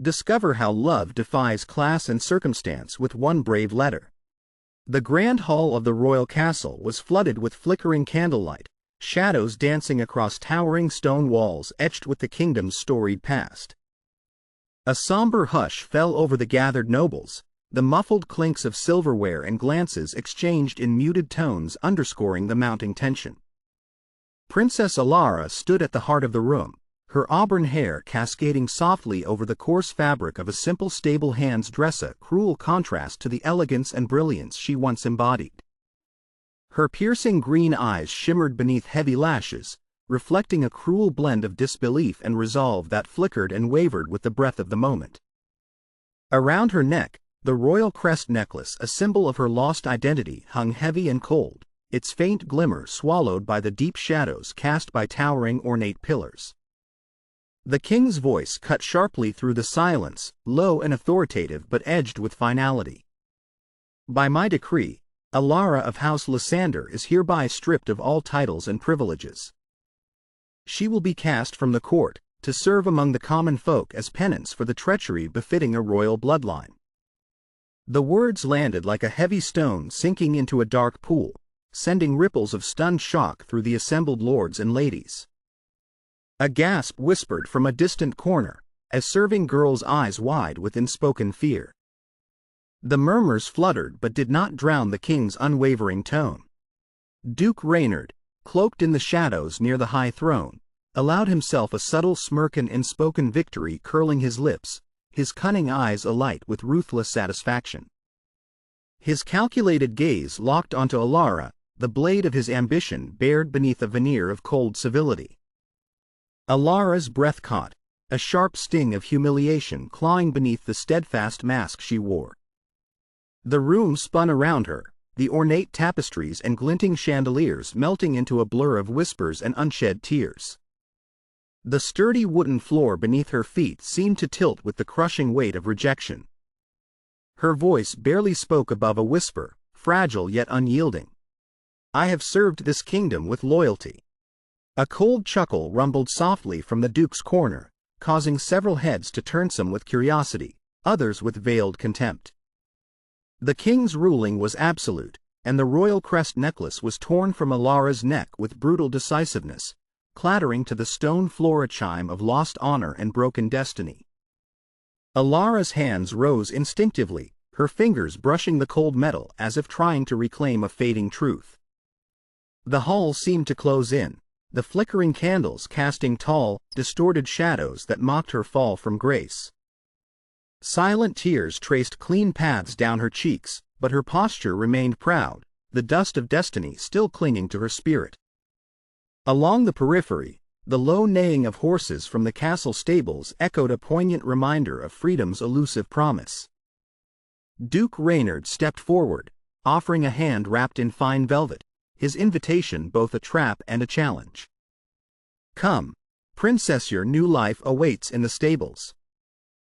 Discover how love defies class and circumstance with one brave letter. The grand hall of the royal castle was flooded with flickering candlelight, shadows dancing across towering stone walls etched with the kingdom's storied past. A somber hush fell over the gathered nobles, the muffled clinks of silverware and glances exchanged in muted tones underscoring the mounting tension. Princess Alara stood at the heart of the room, her auburn hair cascading softly over the coarse fabric of a simple stable hands dress, a cruel contrast to the elegance and brilliance she once embodied. Her piercing green eyes shimmered beneath heavy lashes, reflecting a cruel blend of disbelief and resolve that flickered and wavered with the breath of the moment. Around her neck, the royal crest necklace, a symbol of her lost identity, hung heavy and cold, its faint glimmer swallowed by the deep shadows cast by towering ornate pillars. The king's voice cut sharply through the silence, low and authoritative but edged with finality. By my decree, Alara of House Lysander is hereby stripped of all titles and privileges. She will be cast from the court, to serve among the common folk as penance for the treachery befitting a royal bloodline. The words landed like a heavy stone sinking into a dark pool, sending ripples of stunned shock through the assembled lords and ladies. A gasp whispered from a distant corner, as serving girls' eyes wide with unspoken fear. The murmurs fluttered but did not drown the king's unwavering tone. Duke Reynard, cloaked in the shadows near the high throne, allowed himself a subtle smirk, and unspoken victory curling his lips, his cunning eyes alight with ruthless satisfaction. His calculated gaze locked onto Alara, the blade of his ambition bared beneath a veneer of cold civility. Alara's breath caught, a sharp sting of humiliation clawing beneath the steadfast mask she wore. The room spun around her, the ornate tapestries and glinting chandeliers melting into a blur of whispers and unshed tears. The sturdy wooden floor beneath her feet seemed to tilt with the crushing weight of rejection. Her voice barely spoke above a whisper, fragile yet unyielding. "I have served this kingdom with loyalty." A cold chuckle rumbled softly from the duke's corner, causing several heads to turn, some with curiosity, others with veiled contempt. The king's ruling was absolute, and the royal crest necklace was torn from Alara's neck with brutal decisiveness, clattering to the stone floor, a chime of lost honor and broken destiny. Alara's hands rose instinctively, her fingers brushing the cold metal as if trying to reclaim a fading truth. The hall seemed to close in, the flickering candles casting tall, distorted shadows that mocked her fall from grace. Silent tears traced clean paths down her cheeks, but her posture remained proud, the dust of destiny still clinging to her spirit. Along the periphery, the low neighing of horses from the castle stables echoed a poignant reminder of freedom's elusive promise. Duke Reynard stepped forward, offering a hand wrapped in fine velvet, his invitation both a trap and a challenge. "Come, princess, your new life awaits in the stables."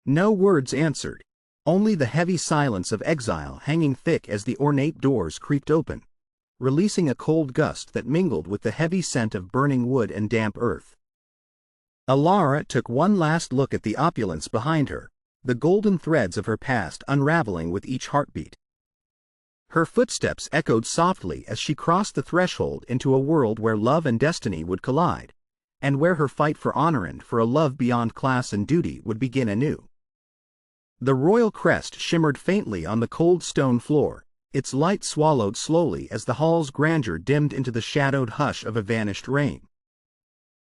No words answered, only the heavy silence of exile hanging thick as the ornate doors creaked open, releasing a cold gust that mingled with the heavy scent of burning wood and damp earth. Alara took one last look at the opulence behind her, the golden threads of her past unraveling with each heartbeat. Her footsteps echoed softly as she crossed the threshold into a world where love and destiny would collide, and where her fight for honor and for a love beyond class and duty would begin anew. The royal crest shimmered faintly on the cold stone floor, its light swallowed slowly as the hall's grandeur dimmed into the shadowed hush of a vanished reign.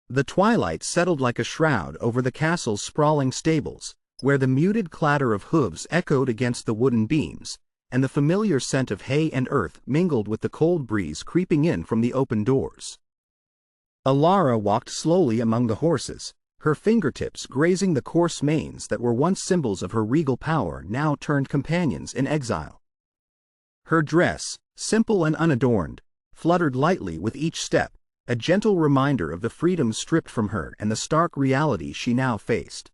The twilight settled like a shroud over the castle's sprawling stables, where the muted clatter of hooves echoed against the wooden beams, and the familiar scent of hay and earth mingled with the cold breeze creeping in from the open doors. Alara walked slowly among the horses, her fingertips grazing the coarse manes that were once symbols of her regal power, now turned companions in exile. Her dress, simple and unadorned, fluttered lightly with each step, a gentle reminder of the freedom stripped from her and the stark reality she now faced.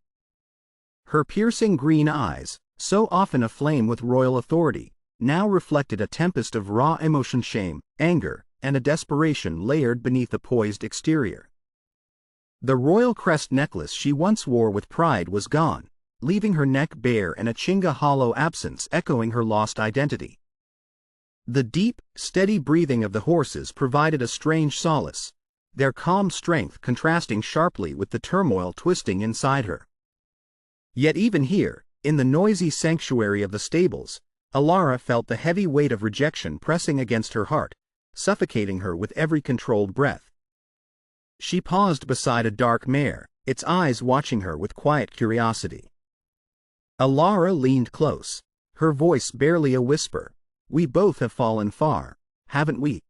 Her piercing green eyes, so often aflame with royal authority, now reflected a tempest of raw emotion, shame, anger, and a desperation layered beneath a poised exterior. The royal crest necklace she once wore with pride was gone, leaving her neck bare and a chinga hollow absence echoing her lost identity. The deep, steady breathing of the horses provided a strange solace, their calm strength contrasting sharply with the turmoil twisting inside her. Yet even here, in the noisy sanctuary of the stables, Alara felt the heavy weight of rejection pressing against her heart, suffocating her with every controlled breath. She paused beside a dark mare, its eyes watching her with quiet curiosity. Alara leaned close, her voice barely a whisper. "We both have fallen far, haven't we?"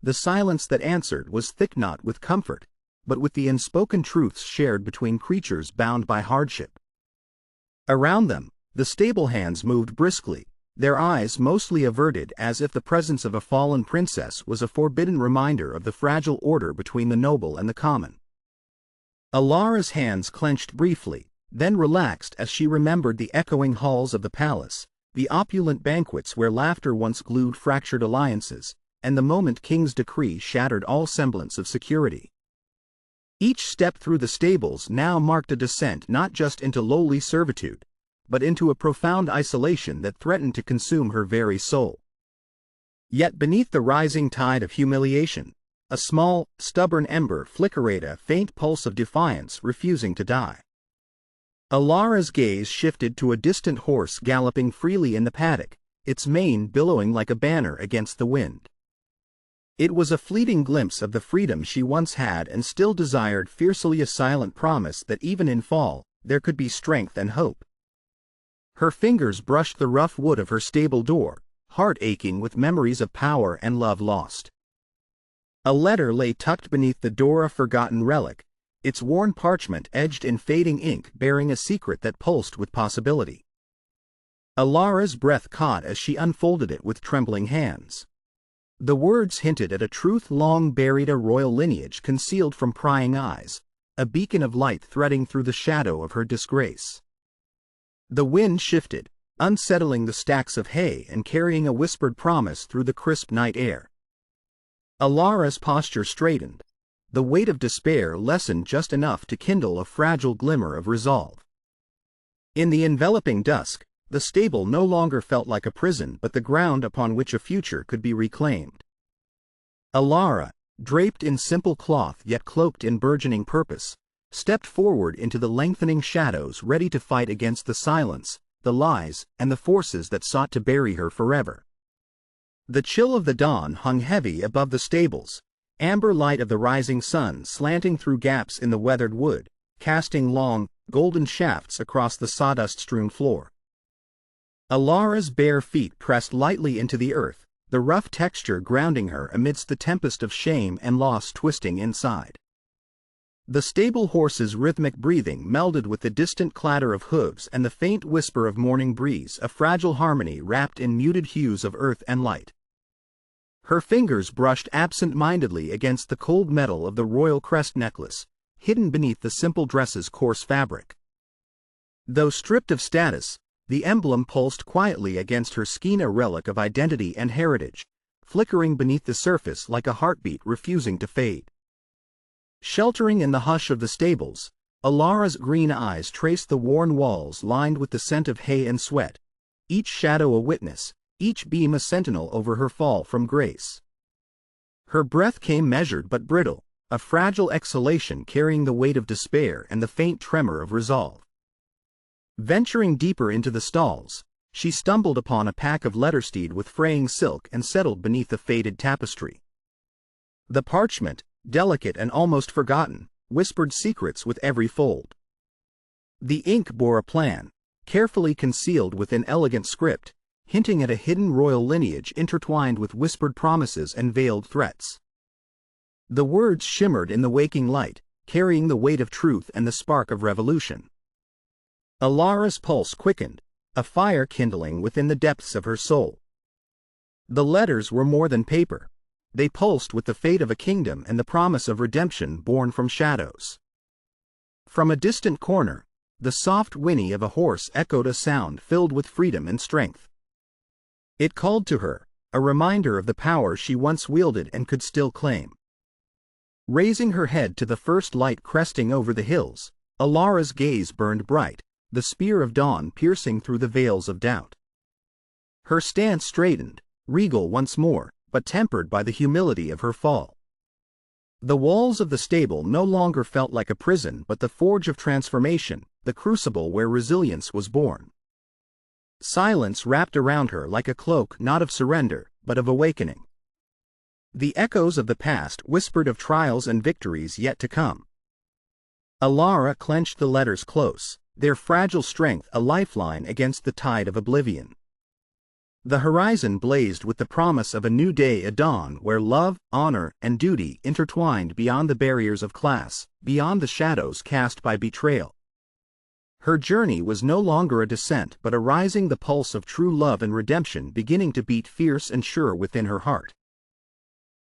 The silence that answered was thick not with comfort, but with the unspoken truths shared between creatures bound by hardship. Around them, the stable hands moved briskly, their eyes mostly averted as if the presence of a fallen princess was a forbidden reminder of the fragile order between the noble and the common. Alara's hands clenched briefly, then relaxed as she remembered the echoing halls of the palace, the opulent banquets where laughter once glued fractured alliances, and the moment King's decree shattered all semblance of security. Each step through the stables now marked a descent not just into lowly servitude, but into a profound isolation that threatened to consume her very soul. Yet beneath the rising tide of humiliation, a small, stubborn ember flickered, a faint pulse of defiance refusing to die. Alara's gaze shifted to a distant horse galloping freely in the paddock, its mane billowing like a banner against the wind. It was a fleeting glimpse of the freedom she once had and still desired, fiercely, a silent promise that even in fall, there could be strength and hope. Her fingers brushed the rough wood of her stable door, heart aching with memories of power and love lost. A letter lay tucked beneath the door, a forgotten relic, its worn parchment edged in fading ink bearing a secret that pulsed with possibility. Alara's breath caught as she unfolded it with trembling hands. The words hinted at a truth long buried, a royal lineage concealed from prying eyes, a beacon of light threading through the shadow of her disgrace. The wind shifted, unsettling the stacks of hay and carrying a whispered promise through the crisp night air. Alara's posture straightened, the weight of despair lessened just enough to kindle a fragile glimmer of resolve. In the enveloping dusk, the stable no longer felt like a prison but the ground upon which a future could be reclaimed. Alara, draped in simple cloth yet cloaked in burgeoning purpose, stepped forward into the lengthening shadows, ready to fight against the silence, the lies, and the forces that sought to bury her forever. The chill of the dawn hung heavy above the stables, amber light of the rising sun slanting through gaps in the weathered wood, casting long, golden shafts across the sawdust-strewn floor. Alara's bare feet pressed lightly into the earth, the rough texture grounding her amidst the tempest of shame and loss twisting inside. The stable horse's rhythmic breathing melded with the distant clatter of hooves and the faint whisper of morning breeze, a fragile harmony wrapped in muted hues of earth and light. Her fingers brushed absent-mindedly against the cold metal of the royal crest necklace, hidden beneath the simple dress's coarse fabric. Though stripped of status, the emblem pulsed quietly against her skin, a relic of identity and heritage, flickering beneath the surface like a heartbeat refusing to fade. Sheltering in the hush of the stables, Alara's green eyes traced the worn walls lined with the scent of hay and sweat, each shadow a witness, each beam a sentinel over her fall from grace. Her breath came measured but brittle, a fragile exhalation carrying the weight of despair and the faint tremor of resolve. Venturing deeper into the stalls, she stumbled upon a pack of lettersteed with fraying silk and settled beneath the faded tapestry. The parchment, delicate and almost forgotten, whispered secrets with every fold. The ink bore a plan, carefully concealed within elegant script, hinting at a hidden royal lineage intertwined with whispered promises and veiled threats. The words shimmered in the waking light, carrying the weight of truth and the spark of revolution. Alara's pulse quickened, a fire kindling within the depths of her soul. The letters were more than paper. They pulsed with the fate of a kingdom and the promise of redemption born from shadows. From a distant corner, the soft whinny of a horse echoed, a sound filled with freedom and strength. It called to her, a reminder of the power she once wielded and could still claim. Raising her head to the first light cresting over the hills, Alara's gaze burned bright, the spear of dawn piercing through the veils of doubt. Her stance straightened, regal once more, but tempered by the humility of her fall. The walls of the stable no longer felt like a prison but the forge of transformation, the crucible where resilience was born. Silence wrapped around her like a cloak not of surrender, but of awakening. The echoes of the past whispered of trials and victories yet to come. Alara clenched the letters close, their fragile strength a lifeline against the tide of oblivion. The horizon blazed with the promise of a new day, a dawn where love, honor, and duty intertwined beyond the barriers of class, beyond the shadows cast by betrayal. Her journey was no longer a descent but a rising, the pulse of true love and redemption beginning to beat fierce and sure within her heart.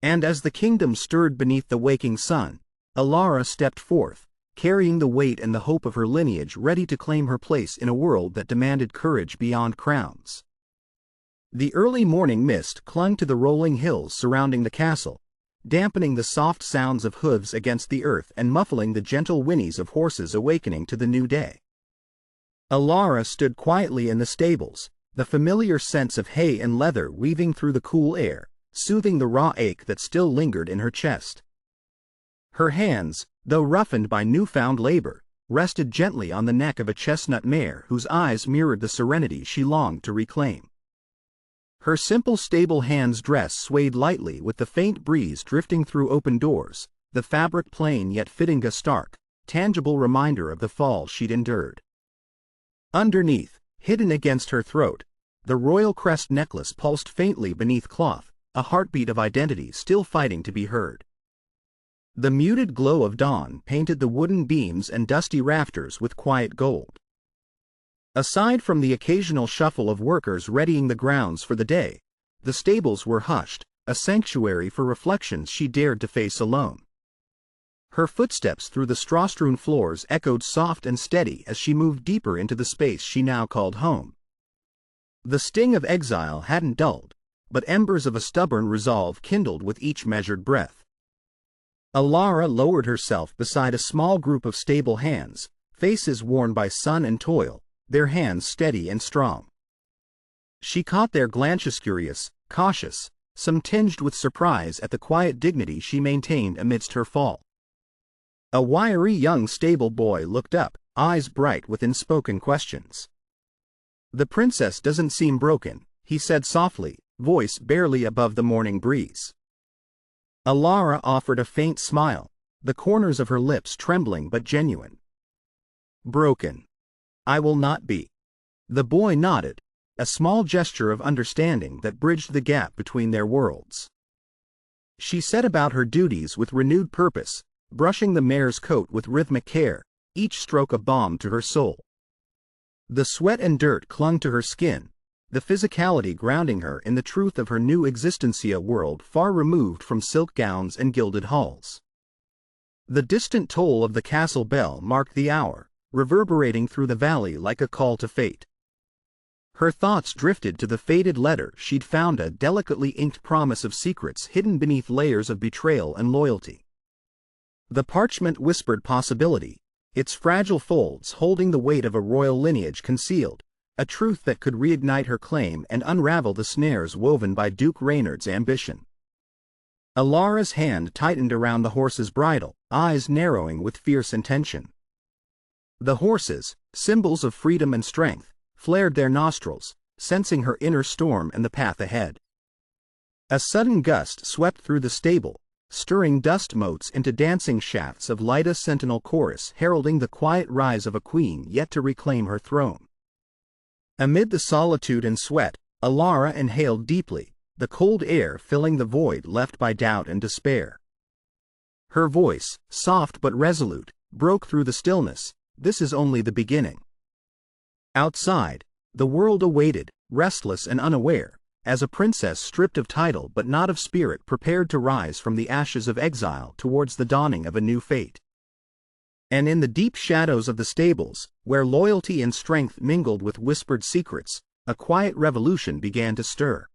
And as the kingdom stirred beneath the waking sun, Alara stepped forth, carrying the weight and the hope of her lineage, ready to claim her place in a world that demanded courage beyond crowns. The early morning mist clung to the rolling hills surrounding the castle, dampening the soft sounds of hooves against the earth and muffling the gentle whinnies of horses awakening to the new day. Alara stood quietly in the stables, the familiar scents of hay and leather weaving through the cool air, soothing the raw ache that still lingered in her chest. Her hands, though roughened by newfound labor, rested gently on the neck of a chestnut mare whose eyes mirrored the serenity she longed to reclaim. Her simple stable hands' dress swayed lightly with the faint breeze drifting through open doors, the fabric plain yet fitting, a stark, tangible reminder of the fall she'd endured. Underneath, hidden against her throat, the royal crest necklace pulsed faintly beneath cloth, a heartbeat of identity still fighting to be heard. The muted glow of dawn painted the wooden beams and dusty rafters with quiet gold. Aside from the occasional shuffle of workers readying the grounds for the day, the stables were hushed, a sanctuary for reflections she dared to face alone. Her footsteps through the straw-strewn floors echoed soft and steady as she moved deeper into the space she now called home. The sting of exile hadn't dulled, but embers of a stubborn resolve kindled with each measured breath. Alara lowered herself beside a small group of stable hands, faces worn by sun and toil, their hands steady and strong. She caught their glances, curious, cautious, some tinged with surprise at the quiet dignity she maintained amidst her fall. A wiry young stable boy looked up, eyes bright with unspoken questions. "The princess doesn't seem broken," he said softly, voice barely above the morning breeze. Alara offered a faint smile, the corners of her lips trembling but genuine. "Broken. I will not be." The boy nodded, a small gesture of understanding that bridged the gap between their worlds. She set about her duties with renewed purpose, brushing the mare's coat with rhythmic care, each stroke a balm to her soul. The sweat and dirt clung to her skin, the physicality grounding her in the truth of her new existence, a world far removed from silk gowns and gilded halls. The distant toll of the castle bell marked the hour, reverberating through the valley like a call to fate. Her thoughts drifted to the faded letter she'd found, a delicately inked promise of secrets hidden beneath layers of betrayal and loyalty. The parchment whispered possibility, its fragile folds holding the weight of a royal lineage concealed, a truth that could reignite her claim and unravel the snares woven by Duke Reynard's ambition. Alara's hand tightened around the horse's bridle, eyes narrowing with fierce intention. The horses, symbols of freedom and strength, flared their nostrils, sensing her inner storm and the path ahead. A sudden gust swept through the stable, stirring dust motes into dancing shafts of light, a sentinel chorus heralding the quiet rise of a queen yet to reclaim her throne. Amid the solitude and sweat, Alara inhaled deeply, the cold air filling the void left by doubt and despair. Her voice, soft but resolute, broke through the stillness. "This is only the beginning." Outside, the world awaited, restless and unaware, as a princess stripped of title but not of spirit prepared to rise from the ashes of exile towards the dawning of a new fate. And in the deep shadows of the stables, where loyalty and strength mingled with whispered secrets, a quiet revolution began to stir.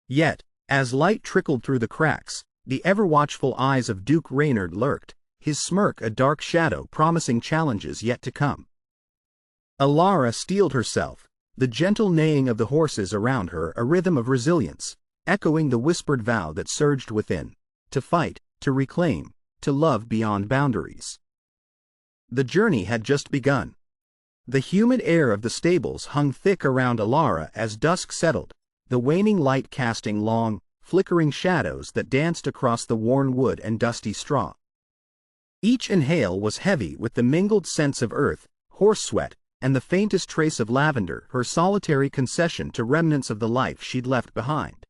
Yet, as light trickled through the cracks, the ever-watchful eyes of Duke Reynard lurked, his smirk a dark shadow promising challenges yet to come. Alara steeled herself, the gentle neighing of the horses around her a rhythm of resilience, echoing the whispered vow that surged within: to fight, to reclaim, to love beyond boundaries. The journey had just begun. The humid air of the stables hung thick around Alara as dusk settled, the waning light casting long, flickering shadows that danced across the worn wood and dusty straw. Each inhale was heavy with the mingled scents of earth, horse sweat, and the faintest trace of lavender, her solitary concession to remnants of the life she'd left behind.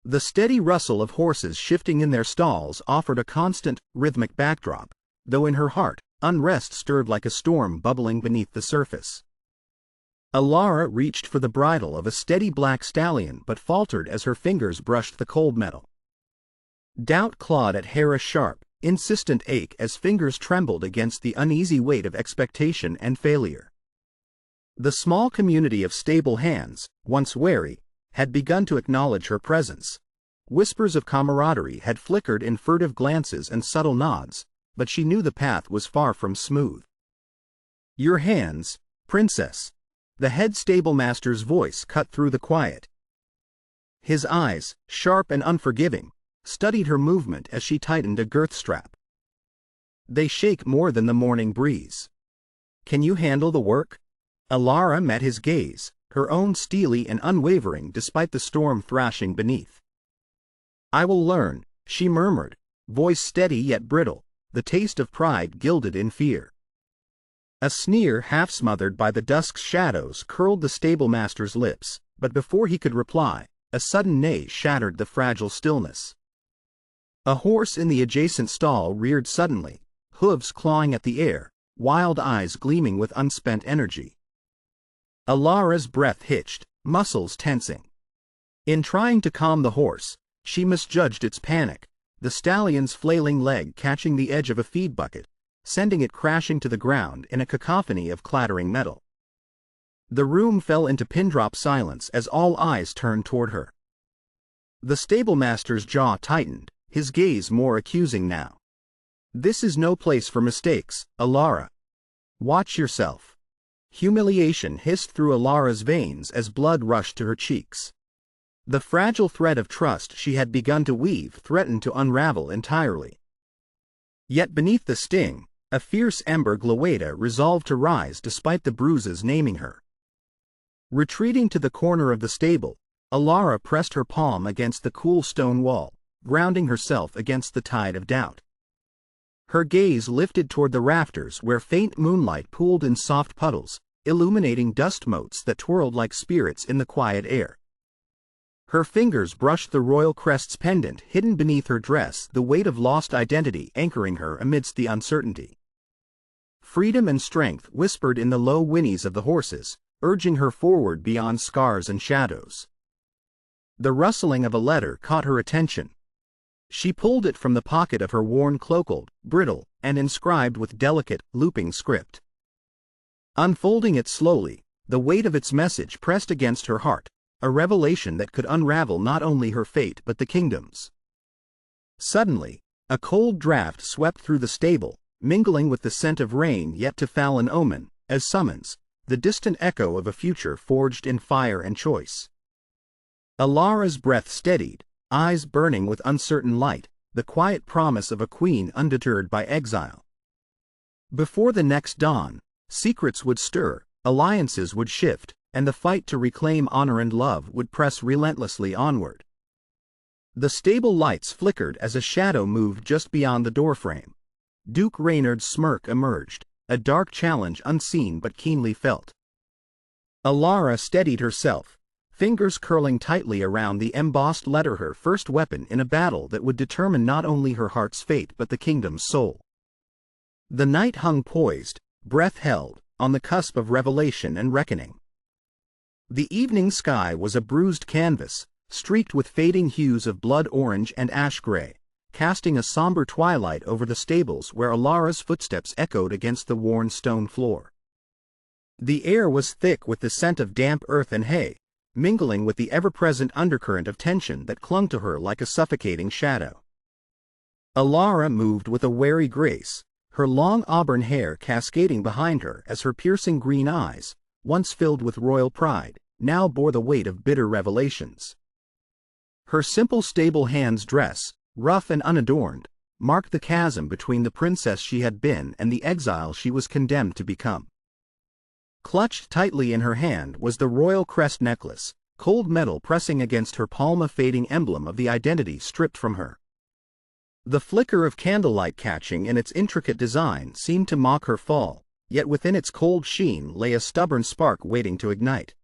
The steady rustle of horses shifting in their stalls offered a constant, rhythmic backdrop, though in her heart, unrest stirred like a storm bubbling beneath the surface. Alara reached for the bridle of a steady black stallion but faltered as her fingers brushed the cold metal. Doubt clawed at Hera's sharp, insistent ache as fingers trembled against the uneasy weight of expectation and failure. The small community of stable hands, once wary, had begun to acknowledge her presence. Whispers of camaraderie had flickered in furtive glances and subtle nods, but she knew the path was far from smooth. "Your hands, princess." The head stablemaster's voice cut through the quiet. His eyes, sharp and unforgiving, studied her movement as she tightened a girth strap. "They shake more than the morning breeze. Can you handle the work?" Alara met his gaze, her own steely and unwavering despite the storm thrashing beneath. "I will learn," she murmured, voice steady yet brittle, the taste of pride gilded in fear. A sneer half smothered by the dusk's shadows curled the stablemaster's lips, but before he could reply, a sudden neigh shattered the fragile stillness. A horse in the adjacent stall reared suddenly, hooves clawing at the air, wild eyes gleaming with unspent energy. Alara's breath hitched, muscles tensing. In trying to calm the horse, she misjudged its panic, the stallion's flailing leg catching the edge of a feed bucket, sending it crashing to the ground in a cacophony of clattering metal. The room fell into pin-drop silence as all eyes turned toward her. The stablemaster's jaw tightened, his gaze more accusing now. "This is no place for mistakes, Alara. Watch yourself." Humiliation hissed through Alara's veins as blood rushed to her cheeks. The fragile thread of trust she had begun to weave threatened to unravel entirely. Yet beneath the sting, a fierce ember Gloweda resolved to rise despite the bruises naming her. Retreating to the corner of the stable, Alara pressed her palm against the cool stone wall, grounding herself against the tide of doubt. Her gaze lifted toward the rafters where faint moonlight pooled in soft puddles, illuminating dust motes that twirled like spirits in the quiet air. Her fingers brushed the royal crest's pendant hidden beneath her dress, the weight of lost identity anchoring her amidst the uncertainty. Freedom and strength whispered in the low whinnies of the horses, urging her forward beyond scars and shadows. The rustling of a letter caught her attention. She pulled it from the pocket of her worn cloak, brittle, and inscribed with delicate, looping script. Unfolding it slowly, the weight of its message pressed against her heart, a revelation that could unravel not only her fate but the kingdom's. Suddenly, a cold draft swept through the stable, mingling with the scent of rain yet to fall an omen, as summons, the distant echo of a future forged in fire and choice. Alara's breath steadied, eyes burning with uncertain light, the quiet promise of a queen undeterred by exile. Before the next dawn, secrets would stir, alliances would shift, and the fight to reclaim honor and love would press relentlessly onward. The stable lights flickered as a shadow moved just beyond the doorframe. Duke Reynard's smirk emerged, a dark challenge unseen but keenly felt. Alara steadied herself, fingers curling tightly around the embossed letter, her first weapon in a battle that would determine not only her heart's fate but the kingdom's soul. The night hung poised, breath held, on the cusp of revelation and reckoning. The evening sky was a bruised canvas, streaked with fading hues of blood orange and ash gray, casting a somber twilight over the stables where Alara's footsteps echoed against the worn stone floor. The air was thick with the scent of damp earth and hay, mingling with the ever-present undercurrent of tension that clung to her like a suffocating shadow. Alara moved with a wary grace, her long auburn hair cascading behind her as her piercing green eyes, once filled with royal pride, now bore the weight of bitter revelations. Her simple stable hands dress, rough and unadorned, marked the chasm between the princess she had been and the exile she was condemned to become. Clutched tightly in her hand was the royal crest necklace, cold metal pressing against her palm, a fading emblem of the identity stripped from her. The flicker of candlelight catching in its intricate design seemed to mock her fall, yet within its cold sheen lay a stubborn spark waiting to ignite.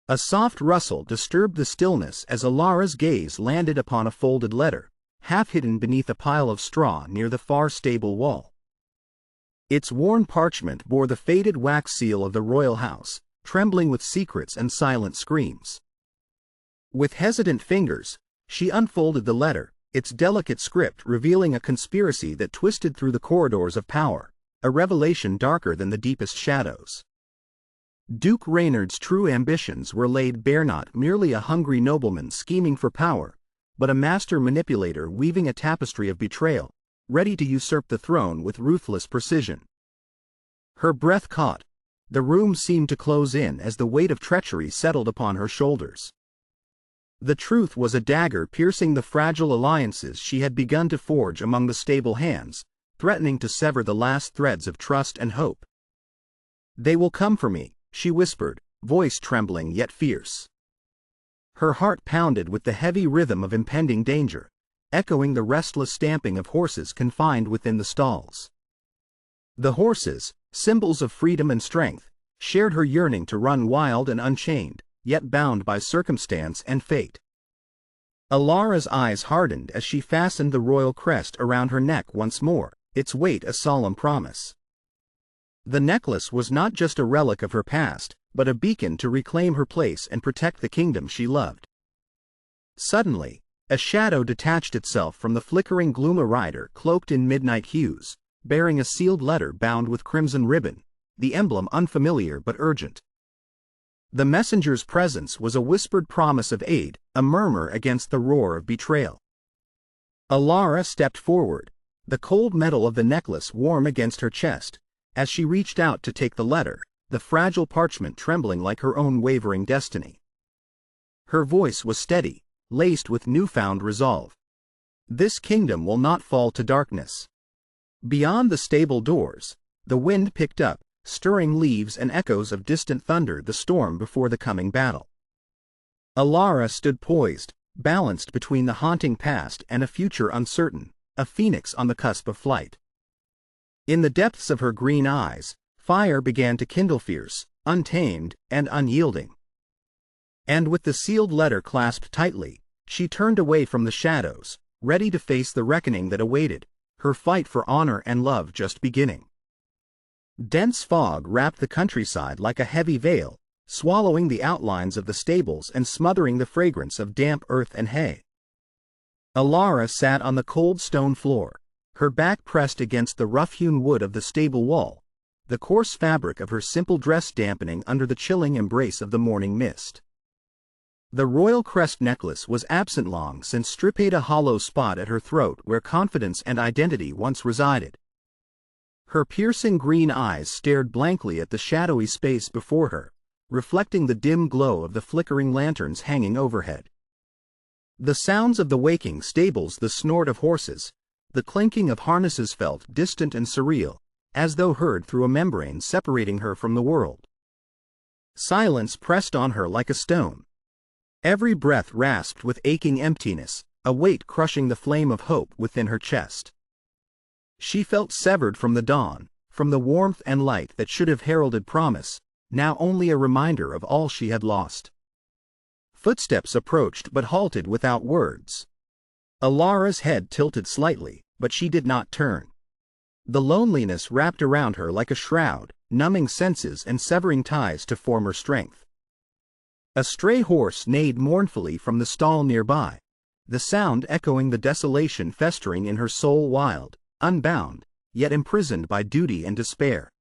A soft rustle disturbed the stillness as Alara's gaze landed upon a folded letter, half hidden beneath a pile of straw near the far stable wall. Its worn parchment bore the faded wax seal of the royal house, trembling with secrets and silent screams. With hesitant fingers, she unfolded the letter, its delicate script revealing a conspiracy that twisted through the corridors of power, a revelation darker than the deepest shadows. Duke Reynard's true ambitions were laid bare, not merely a hungry nobleman scheming for power, but a master manipulator weaving a tapestry of betrayal, ready to usurp the throne with ruthless precision. Her breath caught. The room seemed to close in as the weight of treachery settled upon her shoulders. The truth was a dagger piercing the fragile alliances she had begun to forge among the stable hands, threatening to sever the last threads of trust and hope. "They will come for me," she whispered, voice trembling yet fierce. Her heart pounded with the heavy rhythm of impending danger, echoing the restless stamping of horses confined within the stalls. The horses, symbols of freedom and strength, shared her yearning to run wild and unchained, yet bound by circumstance and fate. Alara's eyes hardened as she fastened the royal crest around her neck once more, its weight a solemn promise. The necklace was not just a relic of her past, but a beacon to reclaim her place and protect the kingdom she loved. Suddenly, a shadow detached itself from the flickering gloom, a rider cloaked in midnight hues, bearing a sealed letter bound with crimson ribbon, the emblem unfamiliar but urgent. The messenger's presence was a whispered promise of aid, a murmur against the roar of betrayal. Alara stepped forward, the cold metal of the necklace warm against her chest, as she reached out to take the letter, the fragile parchment trembling like her own wavering destiny. Her voice was steady, laced with newfound resolve. "This kingdom will not fall to darkness." Beyond the stable doors, the wind picked up, stirring leaves and echoes of distant thunder, the storm before the coming battle. Alara stood poised, balanced between the haunting past and a future uncertain, a phoenix on the cusp of flight. In the depths of her green eyes, fire began to kindle, fierce, untamed, and unyielding. And with the sealed letter clasped tightly, she turned away from the shadows, ready to face the reckoning that awaited, her fight for honor and love just beginning. Dense fog wrapped the countryside like a heavy veil, swallowing the outlines of the stables and smothering the fragrance of damp earth and hay. Alara sat on the cold stone floor, her back pressed against the rough-hewn wood of the stable wall, the coarse fabric of her simple dress dampening under the chilling embrace of the morning mist. The royal crest necklace was absent long since, stripped a hollow spot at her throat where confidence and identity once resided. Her piercing green eyes stared blankly at the shadowy space before her, reflecting the dim glow of the flickering lanterns hanging overhead. The sounds of the waking stables, the snort of horses, the clinking of harnesses felt distant and surreal, as though heard through a membrane separating her from the world. Silence pressed on her like a stone. Every breath rasped with aching emptiness, a weight crushing the flame of hope within her chest. She felt severed from the dawn, from the warmth and light that should have heralded promise, now only a reminder of all she had lost. Footsteps approached but halted without words. Alara's head tilted slightly, but she did not turn. The loneliness wrapped around her like a shroud, numbing senses and severing ties to former strength. A stray horse neighed mournfully from the stall nearby, the sound echoing the desolation festering in her soul, wild, unbound, yet imprisoned by duty and despair.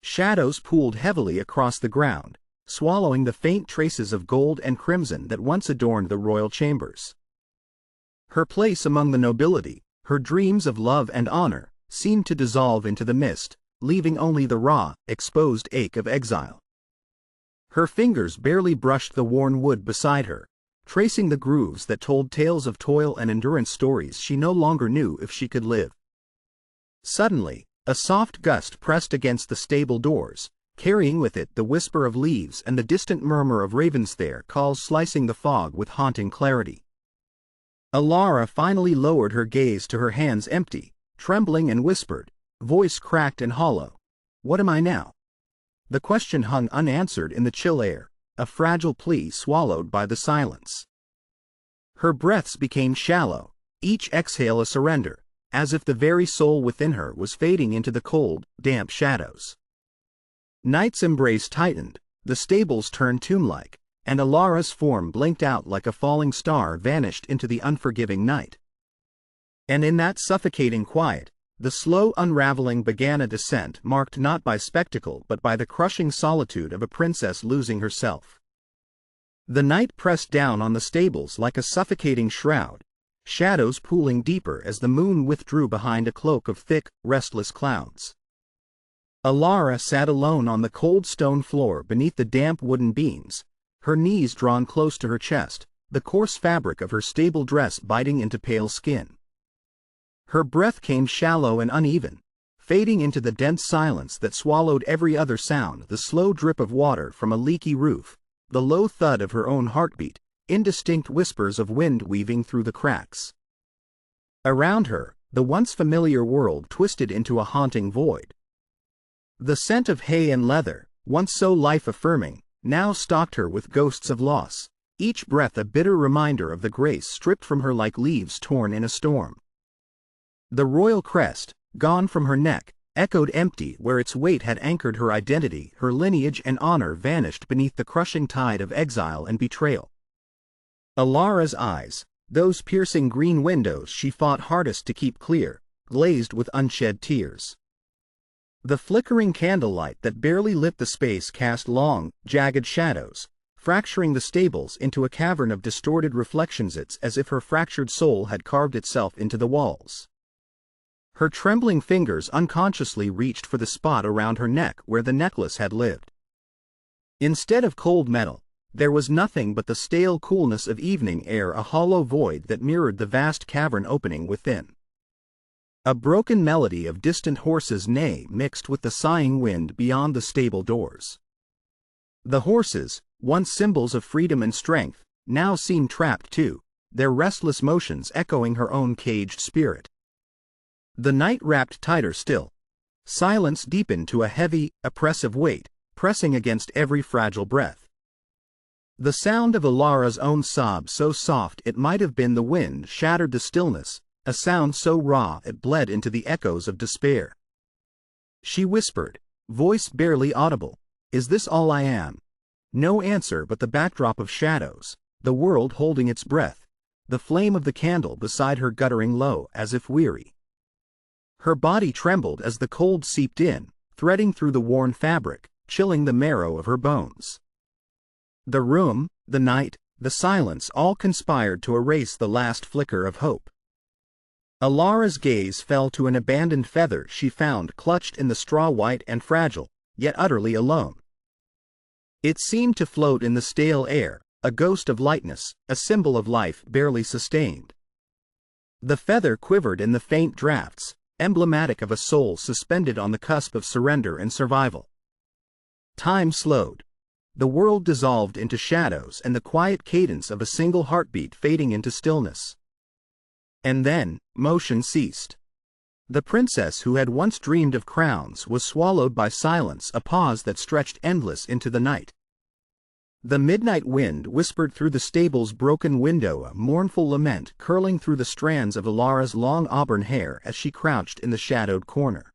Shadows pooled heavily across the ground, swallowing the faint traces of gold and crimson that once adorned the royal chambers. Her place among the nobility, her dreams of love and honor, seemed to dissolve into the mist, leaving only the raw, exposed ache of exile. Her fingers barely brushed the worn wood beside her, tracing the grooves that told tales of toil and endurance, stories she no longer knew if she could live. Suddenly, a soft gust pressed against the stable doors, carrying with it the whisper of leaves and the distant murmur of ravens, their calls slicing the fog with haunting clarity. Alara finally lowered her gaze to her hands empty, trembling, and whispered, voice cracked and hollow, "What am I now?" The question hung unanswered in the chill air, a fragile plea swallowed by the silence. Her breaths became shallow, each exhale a surrender, as if the very soul within her was fading into the cold, damp shadows. Night's embrace tightened, the stables turned tomb-like, and Alara's form blinked out like a falling star, vanished into the unforgiving night. And in that suffocating quiet, the slow unraveling began, a descent marked not by spectacle but by the crushing solitude of a princess losing herself. The night pressed down on the stables like a suffocating shroud, shadows pooling deeper as the moon withdrew behind a cloak of thick, restless clouds. Alara sat alone on the cold stone floor beneath the damp wooden beams, her knees drawn close to her chest, the coarse fabric of her stable dress biting into pale skin. Her breath came shallow and uneven, fading into the dense silence that swallowed every other sound, the slow drip of water from a leaky roof, the low thud of her own heartbeat, indistinct whispers of wind weaving through the cracks. Around her, the once familiar world twisted into a haunting void. The scent of hay and leather, once so life-affirming, now stalked her with ghosts of loss, each breath a bitter reminder of the grace stripped from her like leaves torn in a storm. The royal crest, gone from her neck, echoed empty where its weight had anchored her identity. Her lineage and honor vanished beneath the crushing tide of exile and betrayal. Alara's eyes, those piercing green windows she fought hardest to keep clear, glazed with unshed tears. The flickering candlelight that barely lit the space cast long, jagged shadows, fracturing the stables into a cavern of distorted reflections. It's as if her fractured soul had carved itself into the walls. Her trembling fingers unconsciously reached for the spot around her neck where the necklace had lived. Instead of cold metal, there was nothing but the stale coolness of evening air, a hollow void that mirrored the vast cavern opening within. A broken melody of distant horses' neigh mixed with the sighing wind beyond the stable doors. The horses, once symbols of freedom and strength, now seemed trapped too, their restless motions echoing her own caged spirit. The night wrapped tighter still. Silence deepened to a heavy, oppressive weight, pressing against every fragile breath. The sound of Alara's own sob, so soft it might have been the wind, shattered the stillness, a sound so raw it bled into the echoes of despair. She whispered, voice barely audible, "Is this all I am?" No answer but the backdrop of shadows, the world holding its breath, the flame of the candle beside her guttering low as if weary. Her body trembled as the cold seeped in, threading through the worn fabric, chilling the marrow of her bones. The room, the night, the silence all conspired to erase the last flicker of hope. Alara's gaze fell to an abandoned feather she found clutched in the straw, white and fragile, yet utterly alone. It seemed to float in the stale air, a ghost of lightness, a symbol of life barely sustained. The feather quivered in the faint drafts, emblematic of a soul suspended on the cusp of surrender and survival. Time slowed. The world dissolved into shadows and the quiet cadence of a single heartbeat fading into stillness. And then, motion ceased. The princess who had once dreamed of crowns was swallowed by silence, a pause that stretched endless into the night. The midnight wind whispered through the stable's broken window, a mournful lament curling through the strands of Alara's long auburn hair as she crouched in the shadowed corner.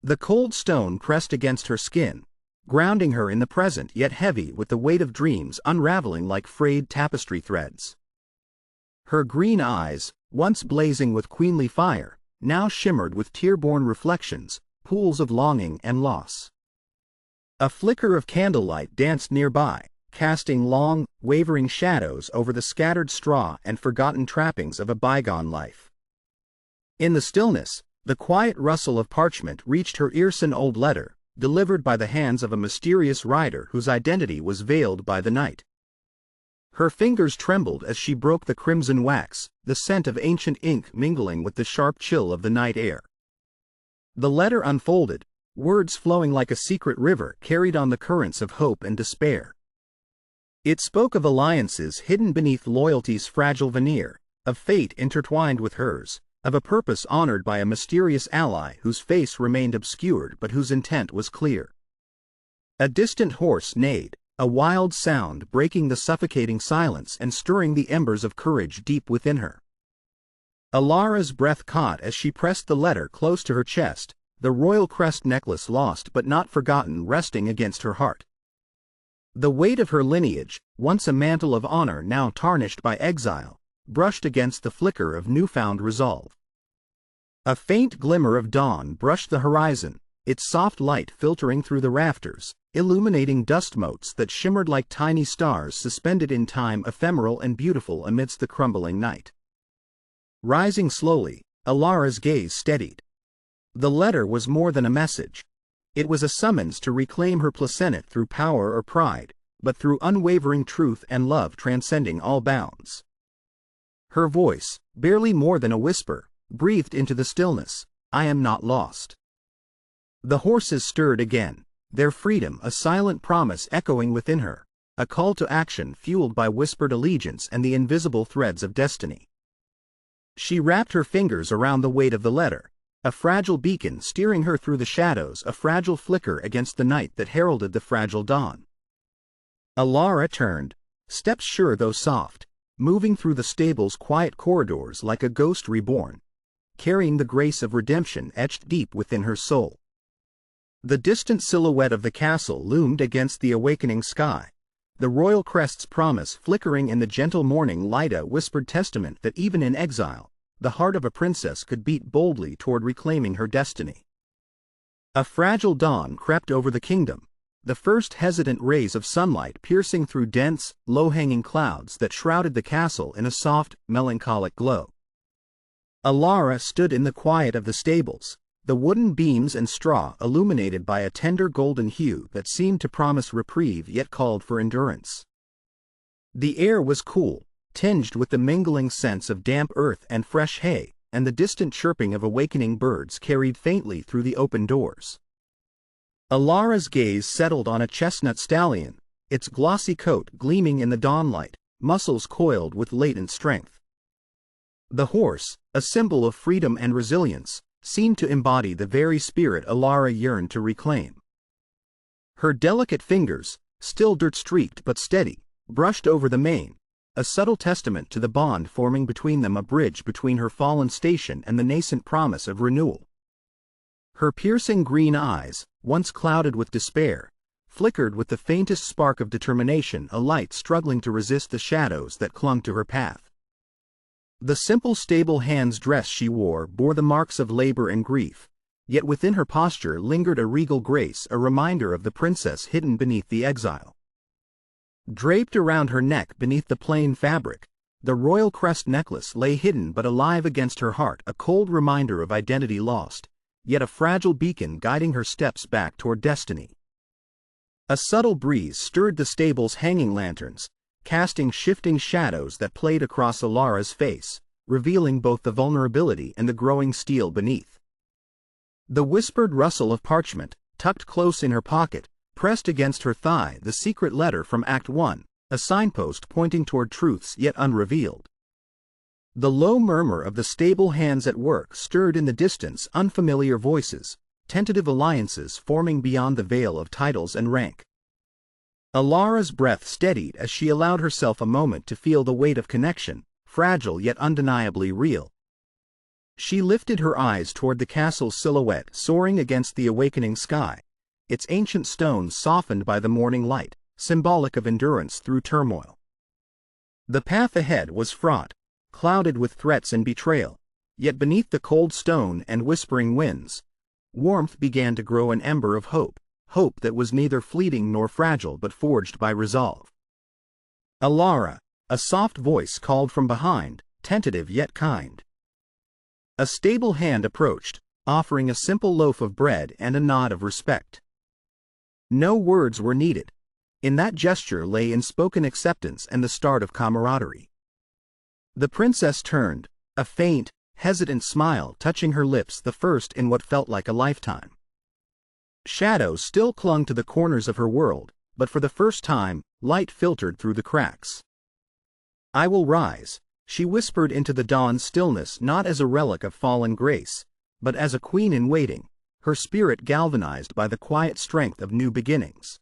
The cold stone pressed against her skin, grounding her in the present, yet heavy with the weight of dreams unraveling like frayed tapestry threads. Her green eyes, once blazing with queenly fire, now shimmered with tear-born reflections, pools of longing and loss. A flicker of candlelight danced nearby, casting long, wavering shadows over the scattered straw and forgotten trappings of a bygone life. In the stillness, The quiet rustle of parchment reached her ears. An old letter, delivered by the hands of a mysterious rider whose identity was veiled by the night. Her fingers trembled as she broke the crimson wax, the scent of ancient ink mingling with the sharp chill of the night air. The letter unfolded, words flowing like a secret river carried on the currents of hope and despair. It spoke of alliances hidden beneath loyalty's fragile veneer, of fate intertwined with hers, of a purpose honored by a mysterious ally whose face remained obscured but whose intent was clear. A distant horse neighed, a wild sound breaking the suffocating silence and stirring the embers of courage deep within her. Alara's breath caught as she pressed the letter close to her chest, the royal crest necklace lost but not forgotten resting against her heart. The weight of her lineage, once a mantle of honor now tarnished by exile, brushed against the flicker of newfound resolve. A faint glimmer of dawn brushed the horizon, its soft light filtering through the rafters, illuminating dust motes that shimmered like tiny stars suspended in time, ephemeral and beautiful amidst the crumbling night. Rising slowly, Alara's gaze steadied. The letter was more than a message. It was a summons to reclaim her placenet through power or pride, but through unwavering truth and love transcending all bounds. Her voice, barely more than a whisper, breathed into the stillness, "I am not lost." The horses stirred again, their freedom a silent promise echoing within her, a call to action fueled by whispered allegiance and the invisible threads of destiny. She wrapped her fingers around the weight of the letter, a fragile beacon steering her through the shadows, a fragile flicker against the night that heralded the fragile dawn. Alara turned, steps sure though soft, moving through the stable's quiet corridors like a ghost reborn, carrying the grace of redemption etched deep within her soul. The distant silhouette of the castle loomed against the awakening sky, the royal crest's promise flickering in the gentle morning light, a whispered testament that even in exile, the heart of a princess could beat boldly toward reclaiming her destiny. A fragile dawn crept over the kingdom, the first hesitant rays of sunlight piercing through dense, low-hanging clouds that shrouded the castle in a soft, melancholic glow. Alara stood in the quiet of the stables, the wooden beams and straw illuminated by a tender golden hue that seemed to promise reprieve yet called for endurance. The air was cool, tinged with the mingling scents of damp earth and fresh hay, and the distant chirping of awakening birds carried faintly through the open doors. Alara's gaze settled on a chestnut stallion, its glossy coat gleaming in the dawnlight, muscles coiled with latent strength. The horse, a symbol of freedom and resilience, seemed to embody the very spirit Alara yearned to reclaim. Her delicate fingers, still dirt-streaked but steady, brushed over the mane, a subtle testament to the bond forming between them, a bridge between her fallen station and the nascent promise of renewal. Her piercing green eyes, once clouded with despair, flickered with the faintest spark of determination, a light struggling to resist the shadows that clung to her path. The simple stable hands dress she wore bore the marks of labor and grief, yet within her posture lingered a regal grace, a reminder of the princess hidden beneath the exile. Draped around her neck beneath the plain fabric, the royal crest necklace lay hidden but alive against her heart, a cold reminder of identity lost, yet a fragile beacon guiding her steps back toward destiny. A subtle breeze stirred the stable's hanging lanterns, casting shifting shadows that played across Alara's face, revealing both the vulnerability and the growing steel beneath. The whispered rustle of parchment, tucked close in her pocket, pressed against her thigh, the secret letter from Act 1, a signpost pointing toward truths yet unrevealed. The low murmur of the stable hands at work stirred in the distance, unfamiliar voices, tentative alliances forming beyond the veil of titles and rank. Alara's breath steadied as she allowed herself a moment to feel the weight of connection, fragile yet undeniably real. She lifted her eyes toward the castle's silhouette soaring against the awakening sky, its ancient stones softened by the morning light, symbolic of endurance through turmoil. The path ahead was fraught, clouded with threats and betrayal, yet beneath the cold stone and whispering winds, warmth began to grow, an ember of hope, hope that was neither fleeting nor fragile but forged by resolve. "Alara," a soft voice called from behind, tentative yet kind. A stable hand approached, offering a simple loaf of bread and a nod of respect. No words were needed. In that gesture lay unspoken acceptance and the start of camaraderie. The princess turned, a faint, hesitant smile touching her lips, the first in what felt like a lifetime. Shadows still clung to the corners of her world, but for the first time, light filtered through the cracks. "I will rise," she whispered into the dawn's stillness, not as a relic of fallen grace, but as a queen in waiting, her spirit galvanized by the quiet strength of new beginnings.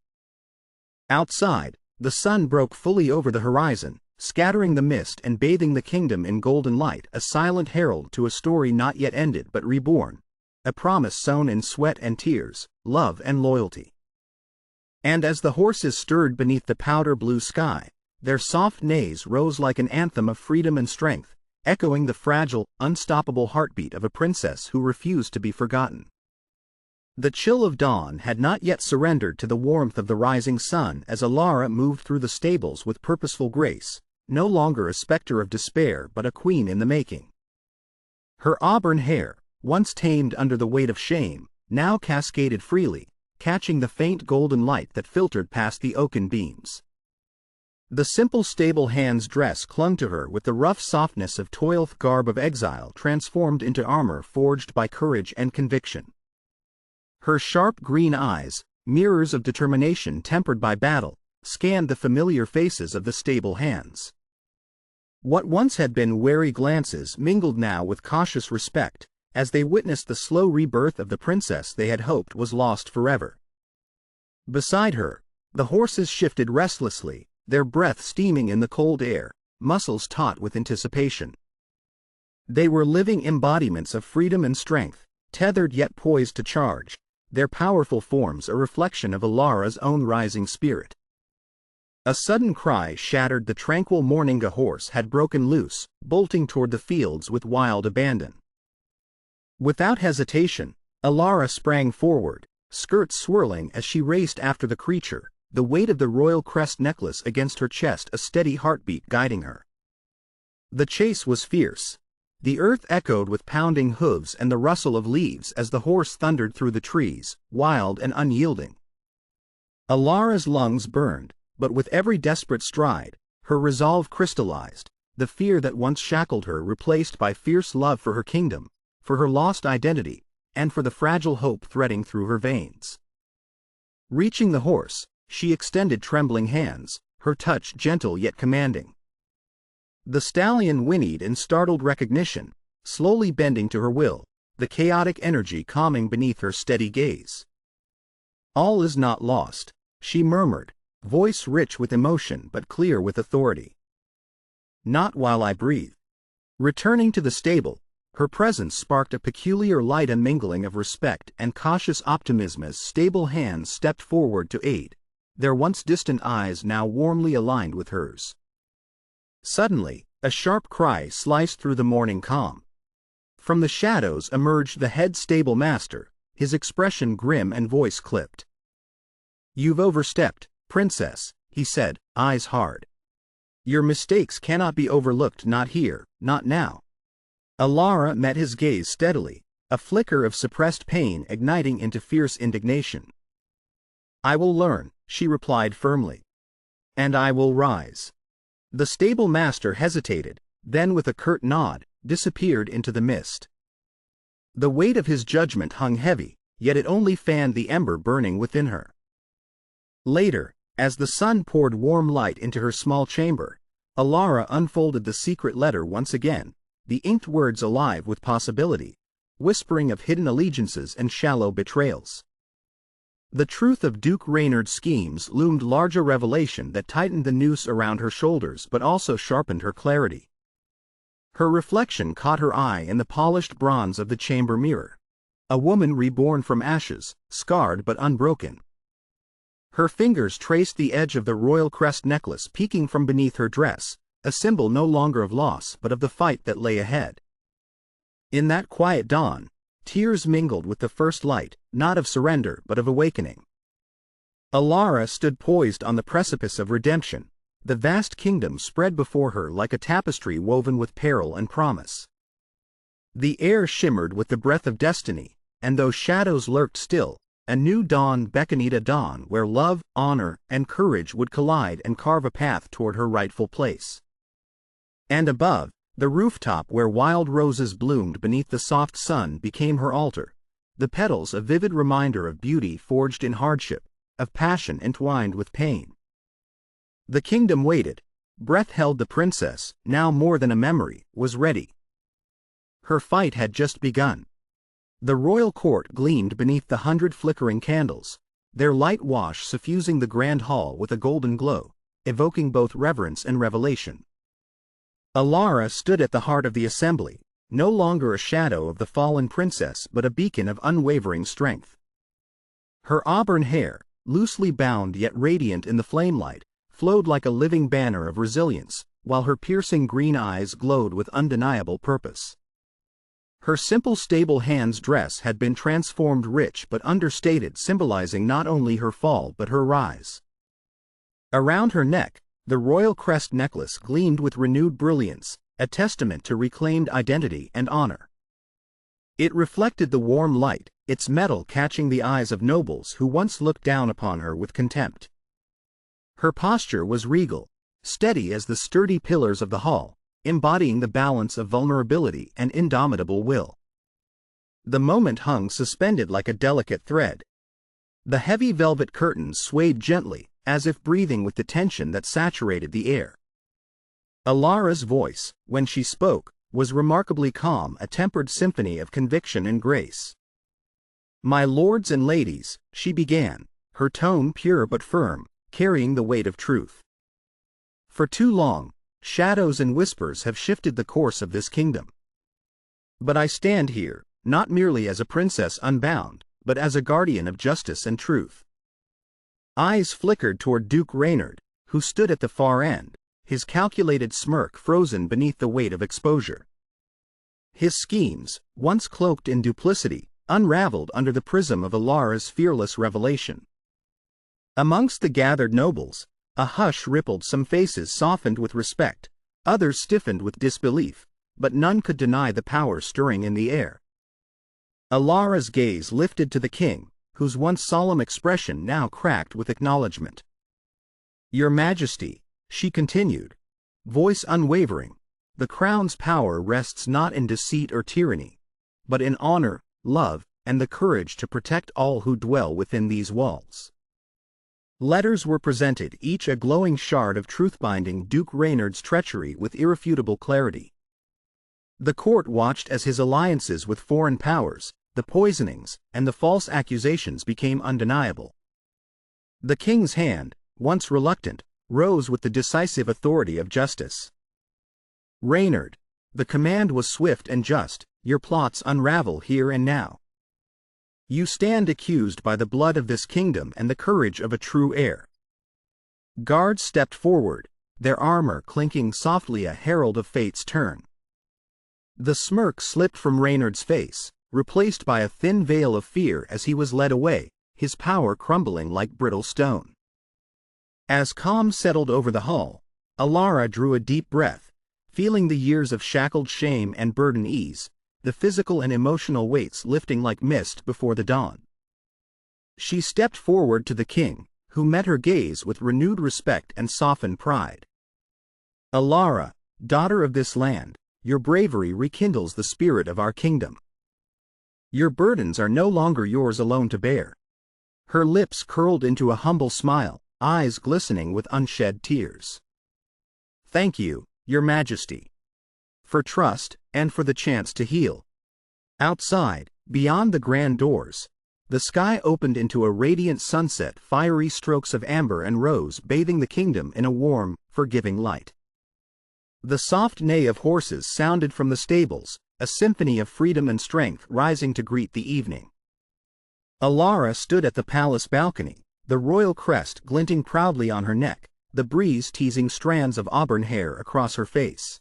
Outside, the sun broke fully over the horizon, scattering the mist and bathing the kingdom in golden light, a silent herald to a story not yet ended but reborn, a promise sown in sweat and tears, love and loyalty. And as the horses stirred beneath the powder blue sky, their soft neighs rose like an anthem of freedom and strength, echoing the fragile, unstoppable heartbeat of a princess who refused to be forgotten. The chill of dawn had not yet surrendered to the warmth of the rising sun as Alara moved through the stables with purposeful grace, no longer a specter of despair but a queen in the making. Her auburn hair, once tamed under the weight of shame, now cascaded freely, catching the faint golden light that filtered past the oaken beams. The simple stable hand's dress clung to her with the rough softness of toilth garb of exile transformed into armor forged by courage and conviction. Her sharp green eyes, mirrors of determination tempered by battle, scanned the familiar faces of the stable hands. What once had been wary glances mingled now with cautious respect, as they witnessed the slow rebirth of the princess they had hoped was lost forever. Beside her, the horses shifted restlessly, their breath steaming in the cold air, muscles taut with anticipation. They were living embodiments of freedom and strength, tethered yet poised to charge, their powerful forms a reflection of Alara's own rising spirit. A sudden cry shattered the tranquil morning. A horse had broken loose, bolting toward the fields with wild abandon. Without hesitation, Alara sprang forward, skirts swirling as she raced after the creature, the weight of the royal crest necklace against her chest a steady heartbeat guiding her. The chase was fierce. The earth echoed with pounding hooves and the rustle of leaves as the horse thundered through the trees, wild and unyielding. Alara's lungs burned, but with every desperate stride, her resolve crystallized, the fear that once shackled her replaced by fierce love for her kingdom, for her lost identity, and for the fragile hope threading through her veins. Reaching the horse, she extended trembling hands, her touch gentle yet commanding. The stallion whinnied in startled recognition, slowly bending to her will, the chaotic energy calming beneath her steady gaze. "All is not lost," she murmured, voice rich with emotion but clear with authority. "Not while I breathe." Returning to the stable, her presence sparked a peculiar light, a mingling of respect and cautious optimism as stable hands stepped forward to aid, their once distant eyes now warmly aligned with hers. Suddenly, a sharp cry sliced through the morning calm. From the shadows emerged the head stable master, his expression grim and voice clipped. "You've overstepped, princess," he said, eyes hard. "Your mistakes cannot be overlooked, not here, not now." Alara met his gaze steadily, a flicker of suppressed pain igniting into fierce indignation. "I will learn," she replied firmly. "And I will rise." The stable master hesitated, then with a curt nod, disappeared into the mist. The weight of his judgment hung heavy, yet it only fanned the ember burning within her. Later, as the sun poured warm light into her small chamber, Alara unfolded the secret letter once again, the inked words alive with possibility, whispering of hidden allegiances and shallow betrayals. The truth of Duke Reynard's schemes loomed large, a revelation that tightened the noose around her shoulders but also sharpened her clarity. Her reflection caught her eye in the polished bronze of the chamber mirror. A woman reborn from ashes, scarred but unbroken. Her fingers traced the edge of the royal crest necklace peeking from beneath her dress, a symbol no longer of loss but of the fight that lay ahead. In that quiet dawn, tears mingled with the first light, not of surrender but of awakening. Alara stood poised on the precipice of redemption, the vast kingdom spread before her like a tapestry woven with peril and promise. The air shimmered with the breath of destiny, and though shadows lurked still, a new dawn beckoned, a dawn where love, honor, and courage would collide and carve a path toward her rightful place. And above, the rooftop where wild roses bloomed beneath the soft sun became her altar, the petals a vivid reminder of beauty forged in hardship, of passion entwined with pain. The kingdom waited. Breath held. The princess, now more than a memory, was ready. Her fight had just begun. The royal court gleamed beneath the 100 flickering candles, their light wash suffusing the grand hall with a golden glow, evoking both reverence and revelation. Alara stood at the heart of the assembly, no longer a shadow of the fallen princess but a beacon of unwavering strength. Her auburn hair, loosely bound yet radiant in the flamelight, flowed like a living banner of resilience, while her piercing green eyes glowed with undeniable purpose. Her simple stable hands dress had been transformed, rich but understated, symbolizing not only her fall but her rise. Around her neck, the royal crest necklace gleamed with renewed brilliance, a testament to reclaimed identity and honor. It reflected the warm light, its metal catching the eyes of nobles who once looked down upon her with contempt. Her posture was regal, steady as the sturdy pillars of the hall, embodying the balance of vulnerability and indomitable will. The moment hung suspended like a delicate thread. The heavy velvet curtains swayed gently, as if breathing with the tension that saturated the air. Alara's voice, when she spoke, was remarkably calm, a tempered symphony of conviction and grace. "My lords and ladies," she began, her tone pure but firm, carrying the weight of truth. "For too long, shadows and whispers have shifted the course of this kingdom. But I stand here, not merely as a princess unbound, but as a guardian of justice and truth." Eyes flickered toward Duke Reynard, who stood at the far end, his calculated smirk frozen beneath the weight of exposure. His schemes, once cloaked in duplicity, unraveled under the prism of Alara's fearless revelation. Amongst the gathered nobles, a hush rippled. Some faces softened with respect, others stiffened with disbelief, but none could deny the power stirring in the air. Alara's gaze lifted to the king, whose once solemn expression now cracked with acknowledgement. "Your Majesty," she continued, voice unwavering, "the crown's power rests not in deceit or tyranny, but in honor, love, and the courage to protect all who dwell within these walls." Letters were presented, each a glowing shard of truth binding Duke Reynard's treachery with irrefutable clarity. The court watched as his alliances with foreign powers, the poisonings, and the false accusations became undeniable. The king's hand, once reluctant, rose with the decisive authority of justice. "Reynard," the command was swift and just, "your plots unravel here and now. You stand accused by the blood of this kingdom and the courage of a true heir." Guards stepped forward, their armor clinking softly, a herald of fate's turn. The smirk slipped from Reynard's face, replaced by a thin veil of fear as he was led away, his power crumbling like brittle stone. As calm settled over the hall, Alara drew a deep breath, feeling the years of shackled shame and burden ease, the physical and emotional weights lifting like mist before the dawn. She stepped forward to the king, who met her gaze with renewed respect and softened pride. "Alara, daughter of this land, your bravery rekindles the spirit of our kingdom. Your burdens are no longer yours alone to bear." Her lips curled into a humble smile, eyes glistening with unshed tears. "Thank you, Your Majesty, for trust, and for the chance to heal." Outside, beyond the grand doors, the sky opened into a radiant sunset, fiery strokes of amber and rose bathing the kingdom in a warm, forgiving light. The soft neigh of horses sounded from the stables, a symphony of freedom and strength rising to greet the evening. Alara stood at the palace balcony, the royal crest glinting proudly on her neck, the breeze teasing strands of auburn hair across her face.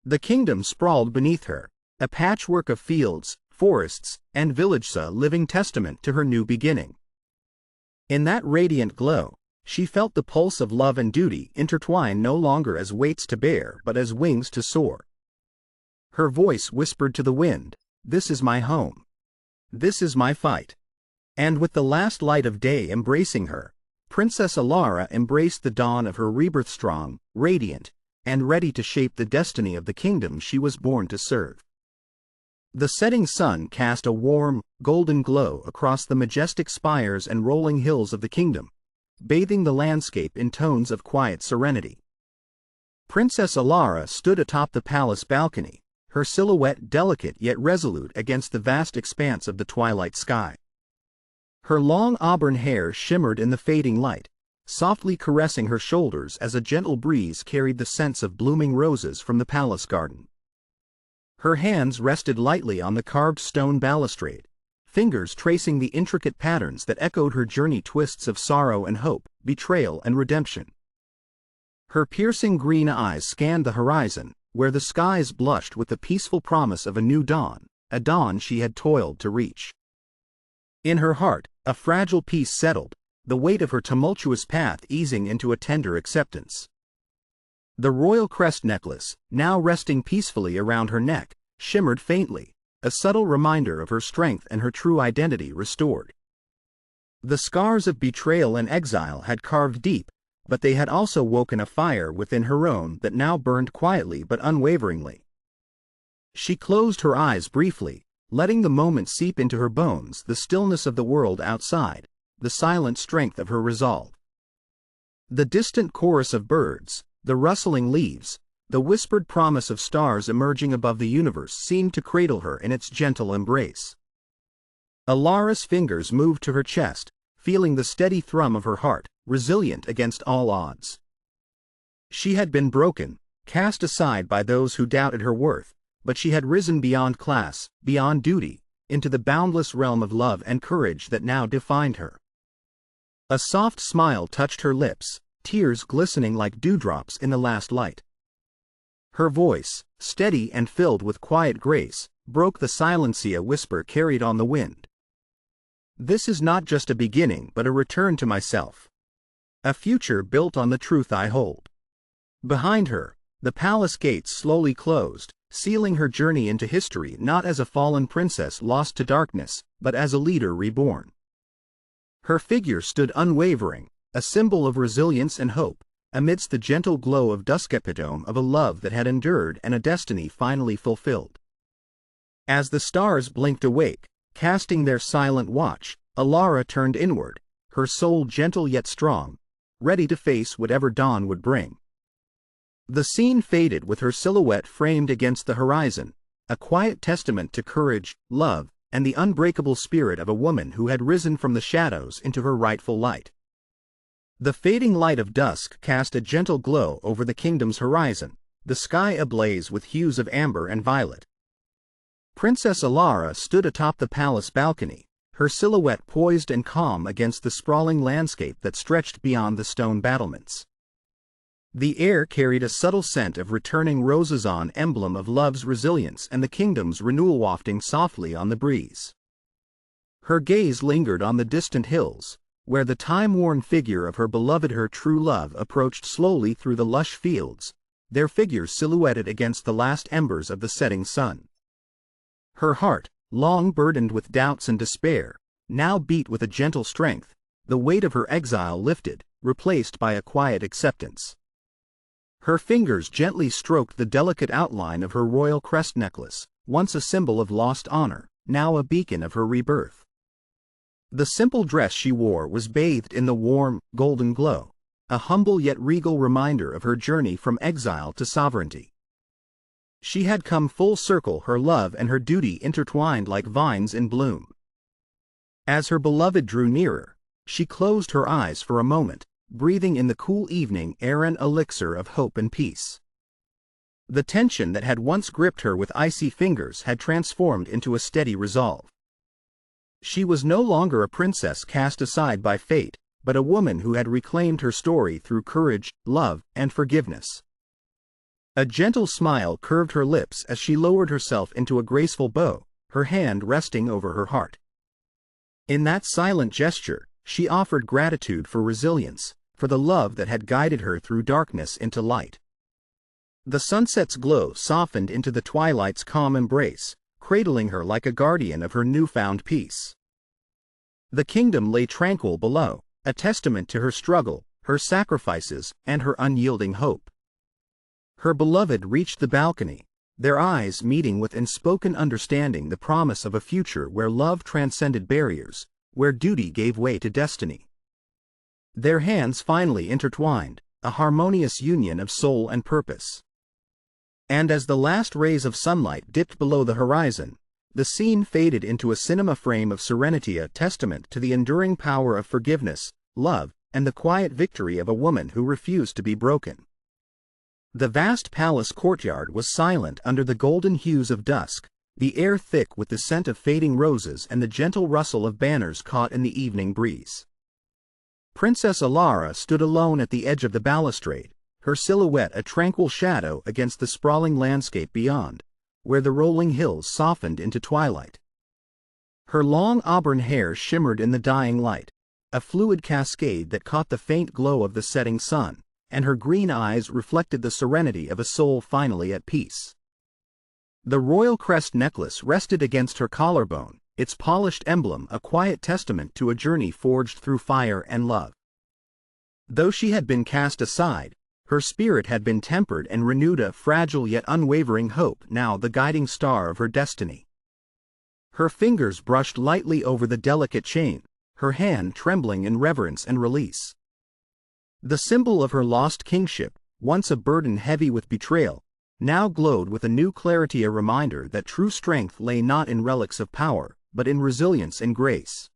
The kingdom sprawled beneath her, a patchwork of fields, forests, and villages, a living testament to her new beginning. In that radiant glow, she felt the pulse of love and duty intertwined no longer as weights to bear but as wings to soar. Her voice whispered to the wind, "This is my home. This is my fight." And with the last light of day embracing her, Princess Alara embraced the dawn of her rebirth strong, radiant, and ready to shape the destiny of the kingdom she was born to serve. The setting sun cast a warm, golden glow across the majestic spires and rolling hills of the kingdom, bathing the landscape in tones of quiet serenity. Princess Alara stood atop the palace balcony, her silhouette delicate yet resolute against the vast expanse of the twilight sky. Her long auburn hair shimmered in the fading light, softly caressing her shoulders as a gentle breeze carried the scents of blooming roses from the palace garden. Her hands rested lightly on the carved stone balustrade, fingers tracing the intricate patterns that echoed her journey twists of sorrow and hope, betrayal and redemption. Her piercing green eyes scanned the horizon, where the skies blushed with the peaceful promise of a new dawn, a dawn she had toiled to reach. In her heart, a fragile peace settled, the weight of her tumultuous path easing into a tender acceptance. The royal crest necklace, now resting peacefully around her neck, shimmered faintly, a subtle reminder of her strength and her true identity restored. The scars of betrayal and exile had carved deep, but they had also woken a fire within her own that now burned quietly but unwaveringly. She closed her eyes briefly, letting the moment seep into her bones, the stillness of the world outside, the silent strength of her resolve. The distant chorus of birds, the rustling leaves, the whispered promise of stars emerging above the universe seemed to cradle her in its gentle embrace. Alara's fingers moved to her chest, feeling the steady thrum of her heart, resilient against all odds. She had been broken, cast aside by those who doubted her worth, but she had risen beyond class, beyond duty, into the boundless realm of love and courage that now defined her. A soft smile touched her lips, tears glistening like dewdrops in the last light. Her voice, steady and filled with quiet grace, broke the silence a whisper carried on the wind. "This is not just a beginning but a return to myself. A future built on the truth I hold." Behind her, the palace gates slowly closed, sealing her journey into history not as a fallen princess lost to darkness, but as a leader reborn. Her figure stood unwavering, a symbol of resilience and hope, amidst the gentle glow of duskepitome of a love that had endured and a destiny finally fulfilled. As the stars blinked awake, casting their silent watch, Alara turned inward, her soul gentle yet strong, ready to face whatever dawn would bring. The scene faded with her silhouette framed against the horizon, a quiet testament to courage, love, and the unbreakable spirit of a woman who had risen from the shadows into her rightful light. The fading light of dusk cast a gentle glow over the kingdom's horizon, the sky ablaze with hues of amber and violet. Princess Alara stood atop the palace balcony, her silhouette poised and calm against the sprawling landscape that stretched beyond the stone battlements. The air carried a subtle scent of returning roses, on emblem of love's resilience and the kingdom's renewal wafting softly on the breeze. Her gaze lingered on the distant hills, where the time-worn figure of her beloved, her true love, approached slowly through the lush fields, their figures silhouetted against the last embers of the setting sun. Her heart, long burdened with doubts and despair, now beat with a gentle strength, the weight of her exile lifted, replaced by a quiet acceptance. Her fingers gently stroked the delicate outline of her royal crest necklace, once a symbol of lost honor, now a beacon of her rebirth. The simple dress she wore was bathed in the warm, golden glow, a humble yet regal reminder of her journey from exile to sovereignty. She had come full circle, her love and her duty intertwined like vines in bloom. As her beloved drew nearer, she closed her eyes for a moment, breathing in the cool evening air, an elixir of hope and peace. The tension that had once gripped her with icy fingers had transformed into a steady resolve. She was no longer a princess cast aside by fate, but a woman who had reclaimed her story through courage, love, and forgiveness. A gentle smile curved her lips as she lowered herself into a graceful bow, her hand resting over her heart. In that silent gesture, she offered gratitude for resilience, for the love that had guided her through darkness into light. The sunset's glow softened into the twilight's calm embrace, cradling her like a guardian of her newfound peace. The kingdom lay tranquil below, a testament to her struggle, her sacrifices, and her unyielding hope. Her beloved reached the balcony, their eyes meeting with unspoken understanding, the promise of a future where love transcended barriers, where duty gave way to destiny. Their hands finally intertwined, a harmonious union of soul and purpose. And as the last rays of sunlight dipped below the horizon, the scene faded into a cinema frame of serenity, a testament to the enduring power of forgiveness, love, and the quiet victory of a woman who refused to be broken. The vast palace courtyard was silent under the golden hues of dusk, the air thick with the scent of fading roses and the gentle rustle of banners caught in the evening breeze. Princess Alara stood alone at the edge of the balustrade, her silhouette a tranquil shadow against the sprawling landscape beyond, where the rolling hills softened into twilight. Her long auburn hair shimmered in the dying light, a fluid cascade that caught the faint glow of the setting sun, and her green eyes reflected the serenity of a soul finally at peace. The royal crest necklace rested against her collarbone, its polished emblem a quiet testament to a journey forged through fire and love. Though she had been cast aside, her spirit had been tempered and renewed, a fragile yet unwavering hope now the guiding star of her destiny. Her fingers brushed lightly over the delicate chain, her hand trembling in reverence and release. The symbol of her lost kingship, once a burden heavy with betrayal, now glowed with a new clarity, a reminder that true strength lay not in relics of power, but in resilience and grace.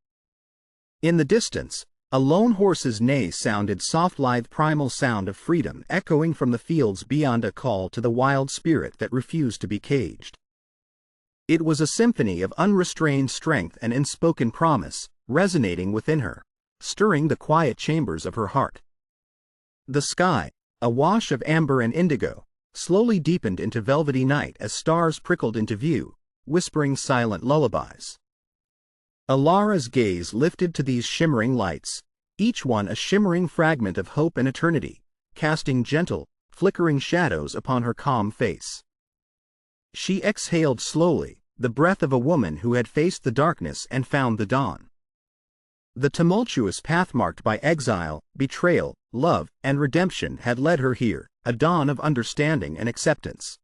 In the distance, a lone horse's neigh sounded, soft, lithe, primal sound of freedom echoing from the fields beyond, a call to the wild spirit that refused to be caged. It was a symphony of unrestrained strength and unspoken promise, resonating within her, stirring the quiet chambers of her heart. The sky, a wash of amber and indigo, slowly deepened into velvety night as stars prickled into view, whispering silent lullabies. Alara's gaze lifted to these shimmering lights, each one a shimmering fragment of hope and eternity, casting gentle, flickering shadows upon her calm face. She exhaled slowly, the breath of a woman who had faced the darkness and found the dawn. The tumultuous path marked by exile, betrayal, love, and redemption had led her here, a dawn of understanding and acceptance.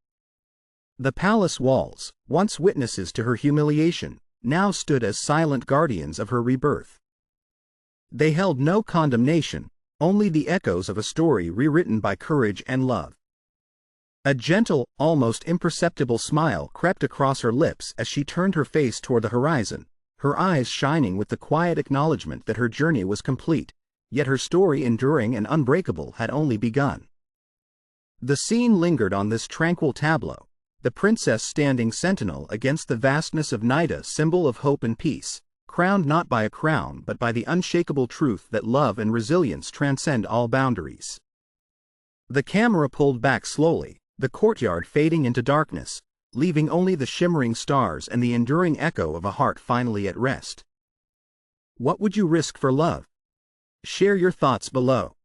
The palace walls, once witnesses to her humiliation, now stood as silent guardians of her rebirth. They held no condemnation, only the echoes of a story rewritten by courage and love. A gentle, almost imperceptible smile crept across her lips as she turned her face toward the horizon, her eyes shining with the quiet acknowledgement that her journey was complete, yet her story, enduring and unbreakable, had only begun. The scene lingered on this tranquil tableau, the princess standing sentinel against the vastness of night, a symbol of hope and peace, crowned not by a crown but by the unshakable truth that love and resilience transcend all boundaries. The camera pulled back slowly, the courtyard fading into darkness, leaving only the shimmering stars and the enduring echo of a heart finally at rest. What would you risk for love? Share your thoughts below.